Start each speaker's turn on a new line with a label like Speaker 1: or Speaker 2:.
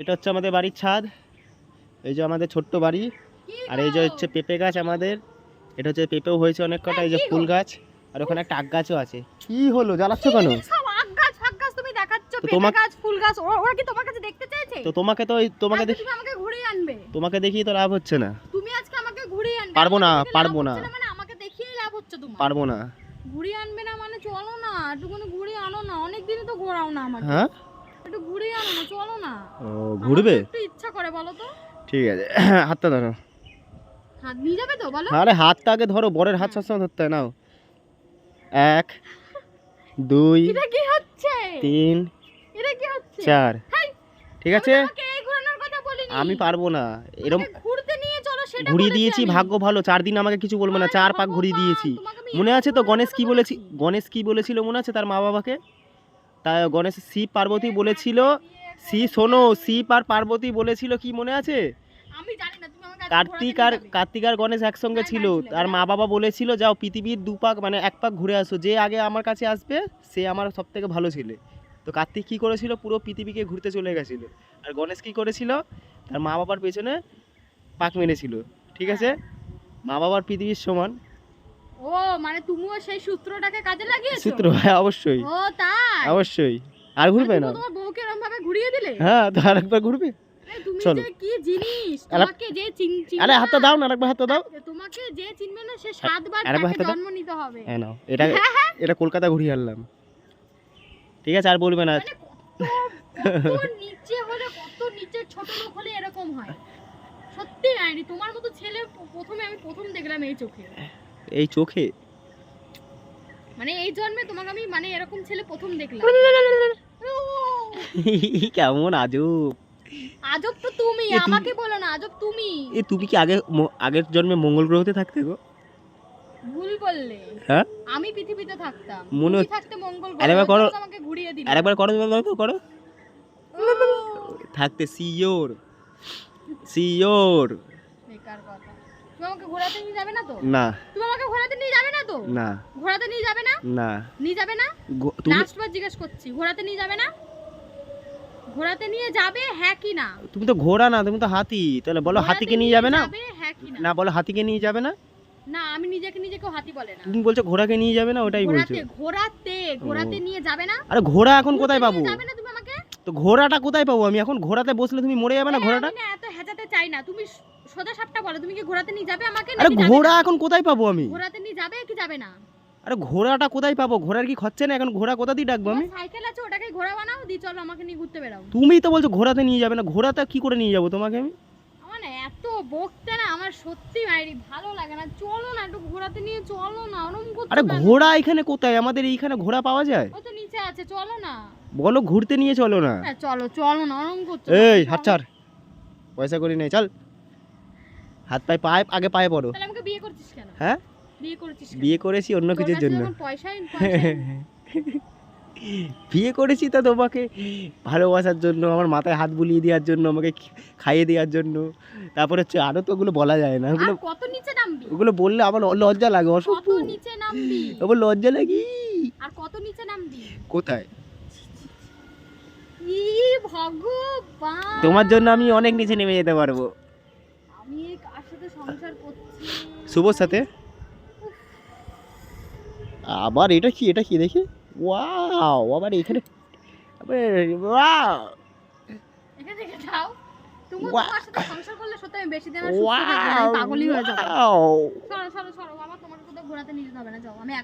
Speaker 1: এটা হচ্ছে আমাদের বাড়ির ছাদ। এই যে আমাদের ছোট্ট বাড়ি। আর এই যে হচ্ছে পেঁপে গাছ আমাদের। এটা হচ্ছে পেঁপেও হয়েছে অনেক কটা। এই যে ফুল গাছ, আর ওখানে একটা আগ গাছও আছে। কি হলো, জ্বালাচ্ছ কেন?
Speaker 2: তুমি দেখাচ্ছ
Speaker 1: তো
Speaker 2: পেঁপে গাছ ফুল গাছ, ওরা কি তোমার কাছে দেখতে চাইছে?
Speaker 1: তো তোমাকে তো তোমাকে
Speaker 2: তুমি আমাকে ঘুরিয়ে আনবে।
Speaker 1: তোমাকে দেখিয়ে তো লাভ হচ্ছে না।
Speaker 2: তুমি আজকে আমাকে ঘুরিয়ে আনবে।
Speaker 1: পারবো না, পারবো না।
Speaker 2: মানে আমাকে দেখিয়েই লাভ হচ্ছে তোমার।
Speaker 1: পারবো না।
Speaker 2: ঘুরিয়ে আনবে না মানে চলো না, একটুখানি ঘুরিয়ে আনো না। অনেক দিন তো ঘোরাও না আমাকে।
Speaker 1: হ্যাঁ,
Speaker 2: একটু ঘুরিয়ে আনো না, চলো না।
Speaker 1: ও ঘুরবে?
Speaker 2: একটু ইচ্ছা করে বলো তো।
Speaker 1: ঠিক আছে, হাতটা ধরো।
Speaker 2: হাত নিয়ে যাবে তো বলো?
Speaker 1: আরে হাতটা আগে ধরো, বরের হাত সবসময় ধরতে হয়। নাও, 1 2
Speaker 2: এটা কি হচ্ছে?
Speaker 1: 3
Speaker 2: এটা কি হচ্ছে?
Speaker 1: 4। ঠিক আছে,
Speaker 2: আমাকে এই ঘোরানোর কথা বলিনি।
Speaker 1: আমি পারবো না। এরকম
Speaker 2: ঘুরতে নিয়ে চলো, সেটা
Speaker 1: ঘুরিয়ে দিয়েছি, ভাগ্য ভালো 4 দিন আমাকে কিছু বলবো না। 4 পাক ঘুরিয়ে দিয়েছি। মনে আছে তো গণেশ কি বলেছিল মনে আছে তার মা বাবাকে? তা গণেশ শিব পার্বতী বলেছিল, শিব আর পার্বতী বলেছিল কি মনে আছে?
Speaker 2: আমি জানি না, তুমি আমাকে
Speaker 1: কার্তিক আর গণেশ একসঙ্গে ছিল। তার মা বাবা বলেছিল যাও পৃথিবীর 2 পাক মানে 1 পাক ঘুরে আসো, যে আগে আমার কাছে আসবে সে আমার সব থেকে ভালো ছেলে। তো কার্তিক কি করেছিল, পুরো পৃথিবীকে ঘুরতে চলে গেছিল। আর গণেশ কি করেছিল, তার মা বাবার পেছনে পাক মেরেছিল। ঠিক আছে, মা বাবার পৃথিবীর সমান।
Speaker 2: ও মানে তুমিও সেই সূত্রটাকে কাজে লাগিয়েছো?
Speaker 1: সূত্র, হ্যাঁ অবশ্যই।
Speaker 2: ও তাই?
Speaker 1: অবশ্যই। আর ঘুরবে না?
Speaker 2: তোমার বউকে এরকম ভাবে ঘুরিয়ে দিলে?
Speaker 1: হ্যাঁ, তো আরেকবার ঘুরবে।
Speaker 2: তুমি
Speaker 1: চলো।
Speaker 2: যে কি জিনিস, তোমাকে যে চিনবে,
Speaker 1: আরে হাতটা দাও না, আরেকবার হাতটা দাও।
Speaker 2: তোমাকে যে চিনবে না সে 7 বার
Speaker 1: আরেকবার
Speaker 2: তাকে
Speaker 1: হাতটা দাও।
Speaker 2: জন্ম নিতে হবে।
Speaker 1: হ্যাঁ নাও, এটা কলকাতা ঘুরিয়ে আনলাম। ঠিক আছে, আর বলবে না।
Speaker 2: মানে কত নিচে হলে, কত নিচে ছোট লোক হলে এরকম হয়। সত্যি আইনি, তোমার মতো ছেলে আমি প্রথম দেখলাম এই চোখে।
Speaker 1: এই চোখে?
Speaker 2: মানে এই জন্মে তোমাকে আমি মানে এরকম ছেলে প্রথম দেখলাম।
Speaker 1: কেমন আজব।
Speaker 2: আজব তো তুমি, আমাকে বলো না, আজব তুমি।
Speaker 1: তুমি কি আগের জন্মে মঙ্গল গ্রহতে থাকতে গো?
Speaker 2: ভুল বললে।
Speaker 1: হ্যাঁ,
Speaker 2: আমি পৃথিবীতে থাকতাম,
Speaker 1: মনে
Speaker 2: তুমি থাকতে মঙ্গল গ্রহে।
Speaker 1: আরেকবার করো,
Speaker 2: আমাকে ঘুরিয়ে দিলে।
Speaker 1: আরেকবার করো, করো। থাকতে শিওর।
Speaker 2: বেকার কথা। তুমি আমাকে ঘোরাতে নিয়ে যাবে না তো?
Speaker 1: না।
Speaker 2: তুমি আমাকে ঘোরাতে নিয়ে যাবে না তো?
Speaker 1: না।
Speaker 2: ঘোরাতে নিয়ে যাবে না?
Speaker 1: না।
Speaker 2: নিয়ে যাবে না? লাস্ট বার জিজ্ঞেস করছি, ঘোরাতে নিয়ে যাবে না? ঘোরাতে নিয়ে যাবে হ্যাঁ কি না?
Speaker 1: তুমি তো ঘোড়া না, তুমি তো হাতি। তাহলে বলো হাতিকে নিয়ে যাবে না?
Speaker 2: হ্যাঁ কি না?
Speaker 1: না, বলো হাতিকে নিয়ে যাবে না?
Speaker 2: না, আমি নিজেকে হাতি বলে না।
Speaker 1: তুমি বলছো ঘোড়াকে নিয়ে যাবে না, ওটাই বলছো।
Speaker 2: ঘোরাতে নিয়ে যাবে না?
Speaker 1: আরে ঘোড়া এখন কোথায় পাবো?
Speaker 2: যাবে না তুমি আমাকে?
Speaker 1: তো ঘোড়াটা কোথায় পাবো আমি এখন? ঘোড়াতে বসলে তুমি মরে যাবে না ঘোড়াটা?
Speaker 2: আমি না এত হেজাতে চাই না, তুমি সোজা সাপটা বলো, তুমি কি ঘোরাতে নিয়ে যাবে আমাকে?
Speaker 1: আরে ঘোড়া এখন কোথায় পাবো আমি?
Speaker 2: ঘোরাতে নিয়ে যাবে কি যাবে না?
Speaker 1: আরে ঘোড়াটা কোথায় পাবো? ঘোড়ার কি খরচা না এখন? ঘোড়া কোথা দিয়ে ডাকবো আমি?
Speaker 2: সাইকেল আছে, ওটাকে ঘোড়া বানাও, দি চলো আমাকে নিয়ে ঘুরতে বেরাও।
Speaker 1: তুমিই তো বলছো ঘোড়াতে নিয়ে যাবে না। ঘোড়াতে কি করে নিয়ে যাবো তোমাকে আমি?
Speaker 2: আমার না এত বকতে না আমার সত্যি মাইরি ভালো লাগে না। চলো না, একটু ঘোরাতে নিয়ে চলো না, ওরকম করতে।
Speaker 1: আরে ঘোড়া এখানে কোথায়? আমাদের এইখানে ঘোড়া পাওয়া যায়?
Speaker 2: ও তো নিচে আছে, চলো না।
Speaker 1: বলো ঘুরতে নিয়ে চলো না।
Speaker 2: হ্যাঁ চলো না, ওরকম করতে।
Speaker 1: এই হাত ছাড়, পয়সা করি নাই, চল। হাত পায়ে আগে পায়ে পড়ো।
Speaker 2: তাহলে আমাকে বিয়ে করছিস কেন?
Speaker 1: হ্যাঁ,
Speaker 2: বিয়ে করছিস কেন?
Speaker 1: বিয়ে করেছি অন্য কিছুর জন্য।
Speaker 2: পয়সাই
Speaker 1: বিয়ে করেছি তো তোমাকে ভালোবাসার জন্য, আমার মাথায় হাত বুলিয়ে দেওয়ার জন্য, আমাকে খাইয়ে দেওয়ার জন্য। তারপরে হচ্ছে আরো তো ওগুলো বলা যায় না। ওগুলো
Speaker 2: কত নিচে নামবি?
Speaker 1: ওগুলো বললে আমার লজ্জা লাগে।
Speaker 2: কত নিচে নামবি?
Speaker 1: আমার লজ্জা লাগে।
Speaker 2: আর কত নিচে নামবি?
Speaker 1: কোথায়?
Speaker 2: ই ভগবান,
Speaker 1: তোমার জন্য আমি অনেক নিচে নেমে যেতে পারবো।
Speaker 2: আমি কার সাথে সংসার করছি?
Speaker 1: শুভর সাথে। আবার এটা কি দেখি? ওয়াও, আবার এখানে ওয়াও,
Speaker 2: এখান থেকে যাও। তুমি
Speaker 1: Wow.
Speaker 2: তোমার সাথে সংসার করলে সত্যি আমি বেশি দিন আর সুস্থ থাকবো না, আমি পাগলই হয়ে যাবো। সরো বাবা, তোমাকে কোথাও ঘোরাতে নিয়ে যেতে হবে না, যাও, আমি একা